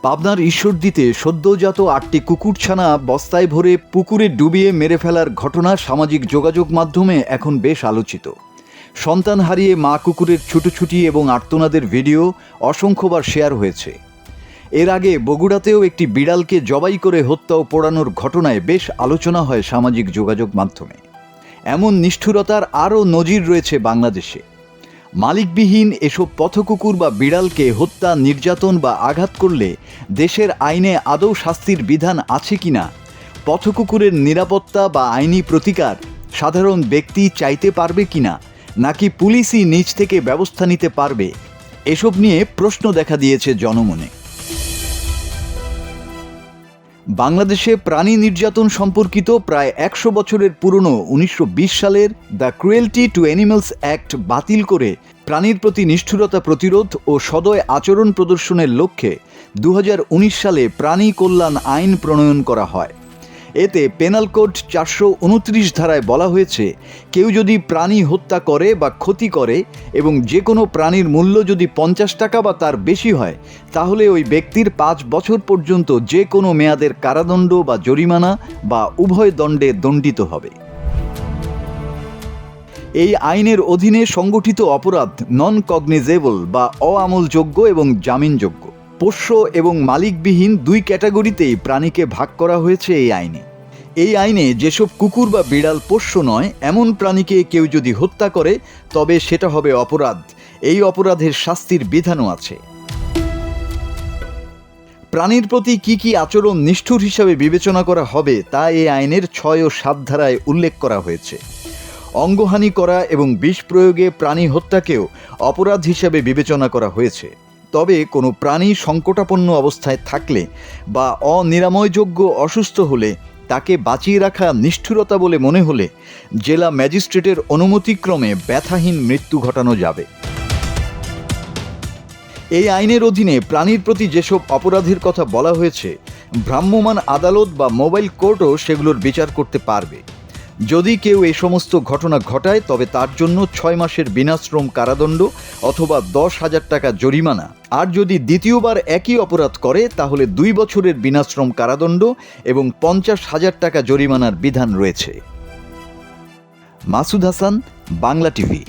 পাবনার ঈশ্বরদীতে সদ্যজাত ৮টি কুকুরছানা বস্তায় ভরে পুকুরে ডুবিয়ে মেরে ফেলার ঘটনা সামাজিক যোগাযোগ মাধ্যমে এখন বেশ আলোচিত। সন্তান হারিয়ে মা কুকুরের ছুটোছুটি এবং আর্তনাদের ভিডিও অসংখ্যবার শেয়ার হয়েছে। এর আগে বগুড়াতেও একটি বিড়ালকে জবাই করে হত্যা ও পোড়ানোর ঘটনায় বেশ আলোচনা হয় সামাজিক যোগাযোগ মাধ্যমে। এমন নিষ্ঠুরতার আরও নজির রয়েছে বাংলাদেশে। মালিকবিহীন এসব পথকুকুর বা বিড়ালকে হত্যা, নির্যাতন বা আঘাত করলে দেশের আইনে আদৌ শাস্তির বিধান আছে কিনা, পথকুকুরের নিরাপত্তা বা আইনি প্রতিকার সাধারণ ব্যক্তি চাইতে পারবে কিনা, নাকি পুলিশই নিজ থেকে ব্যবস্থা নিতে পারবে, এসব নিয়ে প্রশ্ন দেখা দিয়েছে জনমনে। বাংলাদেশে প্রাণী নির্যাতন সম্পর্কিত প্রায় ১০০ বছরের পুরনো ১৯২০ সালের the cruelty to animals act বাতিল করে প্রাণীর প্রতি নিষ্ঠুরতা প্রতিরোধ ও সদয় আচরণ প্রদর্শনের লক্ষ্যে ২০১৯ সালে প্রাণী কল্যাণ আইন প্রণয়ন করা হয়। এতে পেনাল কোড ৪২৯ ধারায় বলা হয়েছে, কেউ যদি প্রাণী হত্যা করে বা ক্ষতি করে এবং যে কোনো প্রাণীর মূল্য যদি ৫০ টাকা বা তার বেশি হয়, তাহলে ওই ব্যক্তির ৫ বছর পর্যন্ত যে কোনো মেয়াদের কারাদণ্ড বা জরিমানা বা উভয় দণ্ডে দণ্ডিত হবে। এই আইনের অধীনে সংগঠিত অপরাধ নন কগনিজেবল বা অআমলযোগ্য এবং জামিনযোগ্য। পোষ্য এবং মালিকবিহীন দুই ক্যাটাগরিতেই প্রাণীকে ভাগ করা হয়েছে এই আইনে যেসব কুকুর বা বিড়াল পোষ্য নয় এমন প্রাণীকে কেউ যদি হত্যা করে তবে সেটা হবে অপরাধ। এই অপরাধের শাস্তির বিধানও আছে। প্রাণীর প্রতি কি আচরণ নিষ্ঠুর হিসাবে বিবেচনা করা হবে তা এই আইনের ৬ ও ৭ ধারায় উল্লেখ করা হয়েছে। অঙ্গহানি করা এবং বিষ প্রয়োগে প্রাণী হত্যাকেও অপরাধ হিসাবে বিবেচনা করা হয়েছে। তবে কোনো প্রাণী সংকটাপন্ন অবস্থায় থাকলে বা অনিরাময়যোগ্য অসুস্থ হলে তাকে বাঁচিয়ে রাখা নিষ্ঠুরতা বলে মনে হলে জেলা ম্যাজিস্ট্রেটের অনুমতিক্রমে ব্যথাহীন মৃত্যু ঘটানো যাবে। এই আইনের অধীনে প্রাণীর প্রতি যেসব অপরাধের কথা বলা হয়েছে, ভ্রাম্যমাণ আদালত বা মোবাইল কোর্টও সেগুলোর বিচার করতে পারবে। যদি কেউ এই সমস্ত ঘটনা ঘটায় তবে তার জন্য ৬ মাসের বিনাশ্রম কারাদণ্ড অথবা ১০,০০০ টাকা জরিমানা, আর যদি দ্বিতীয়বার একই অপরাধ করে তাহলে ২ বছরের বিনাশ্রম কারাদণ্ড এবং ৫০,০০০ টাকা জরিমানার বিধান রয়েছে। মাসুদ হাসান, বাংলা টিভি।